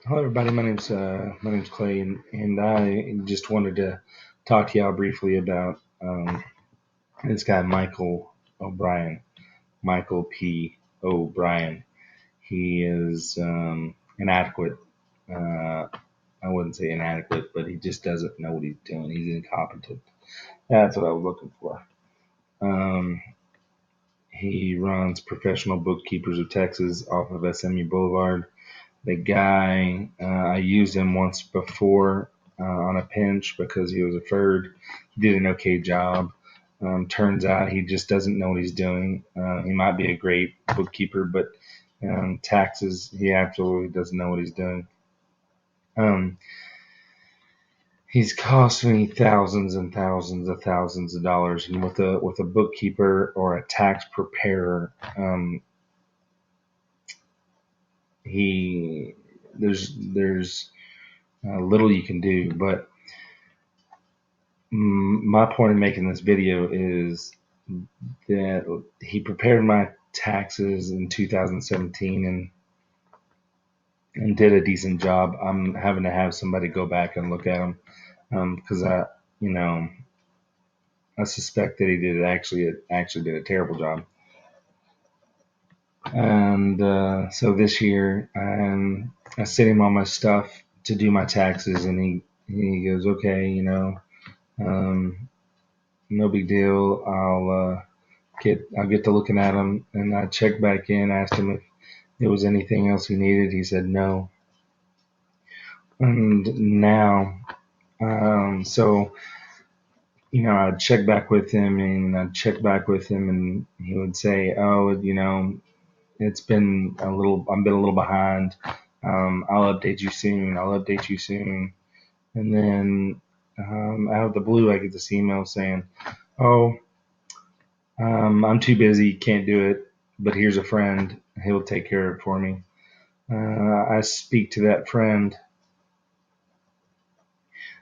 Hello, everybody. My name's Clay, and I just wanted to talk to y'all briefly about this guy Michael O'Brien, Michael P. O'Brien. He is inadequate. Uh, I wouldn't say inadequate, but he just doesn't know what he's doing. He's incompetent. That's what I was looking for. Um, he runs Professional Bookkeepers of Texas off of SMU Boulevard. The guy, I used him once before on a pinch because he was a third. He did an okay job. Turns out he just doesn't know what he's doing. He might be a great bookkeeper, but taxes, he absolutely doesn't know what he's doing. He's cost me thousands and thousands of dollars, and with a bookkeeper or a tax preparer, he there's little you can do. But my point in making this video is that he prepared my taxes in 2017 and did a decent job. I'm having to have somebody go back and look at them because I suspect that he did actually did a terrible job. And so this year, I sent him all my stuff to do my taxes, and he goes, okay, no big deal. I'll get to looking at them, and I checked back in, asked him if there was anything else he needed. He said no. And now, so I'd check back with him, and he would say, oh, it's been I've been a little behind. I'll update you soon. And then out of the blue, I get this email saying, oh, I'm too busy, can't do it, but here's a friend. He'll take care of it for me. I speak to that friend,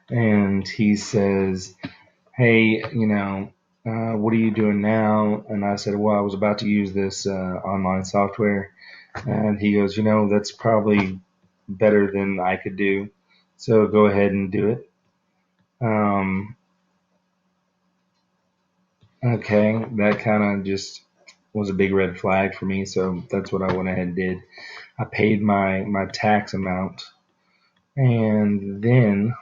and he says, hey, what are you doing now? And I said, well, I was about to use this online software. And he goes, that's probably better than I could do, so go ahead and do it. Okay, that kind of just was a big red flag for me, so that's what I went ahead and did. I paid my tax amount, and then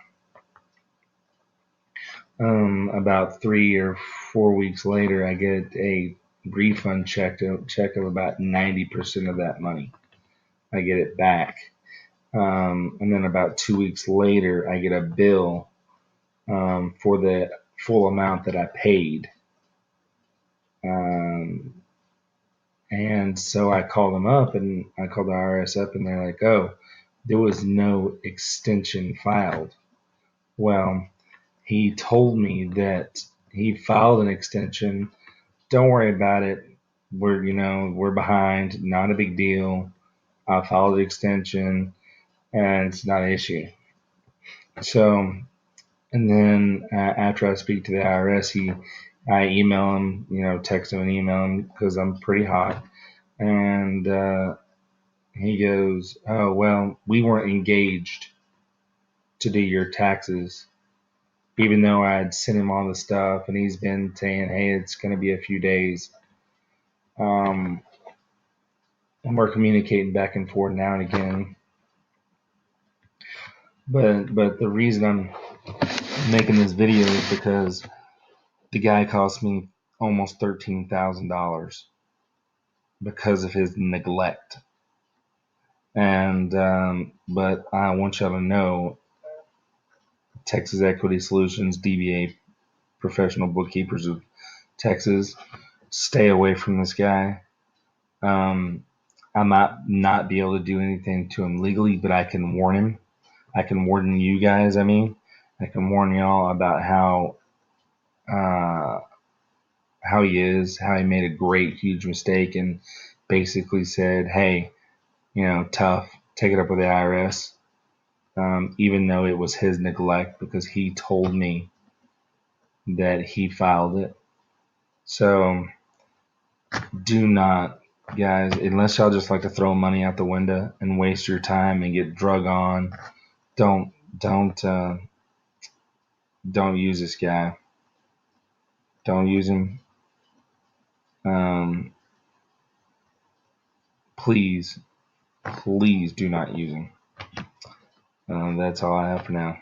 about 3 or 4 weeks later, I get a refund check of about 90% of that money. I get it back, and then about 2 weeks later, I get a bill for the full amount that I paid. And so I called them up, and I called the IRS up, and they're like, oh, there was no extension filed. Well, he told me that he filed an extension. Don't worry about it. We're behind. Not a big deal. I filed the extension, and it's not an issue. So, and then after I speak to the IRS, I email him, text him and email him because I'm pretty hot. And he goes, oh, well, we weren't engaged to do your taxes, even though I had sent him all the stuff, and he's been saying, hey, it's going to be a few days. And we're communicating back and forth now and again. But the reason I'm making this video is because the guy cost me almost $13,000 because of his neglect. And but I want y'all to know, Texas Equity Solutions, DBA, Professional Bookkeepers of Texas, stay away from this guy. I might not be able to do anything to him legally, but I can warn him. I can warn you guys. I can warn y'all about how he is, how he made a great, huge mistake and basically said, hey, tough, take it up with the IRS. Even though it was his neglect, because he told me that he filed it. So do not guys, unless y'all just like to throw money out the window and waste your time and get drug on, don't don't uh, don't use this guy. Don't use him. Um, please, please do not use him. That's all I have for now.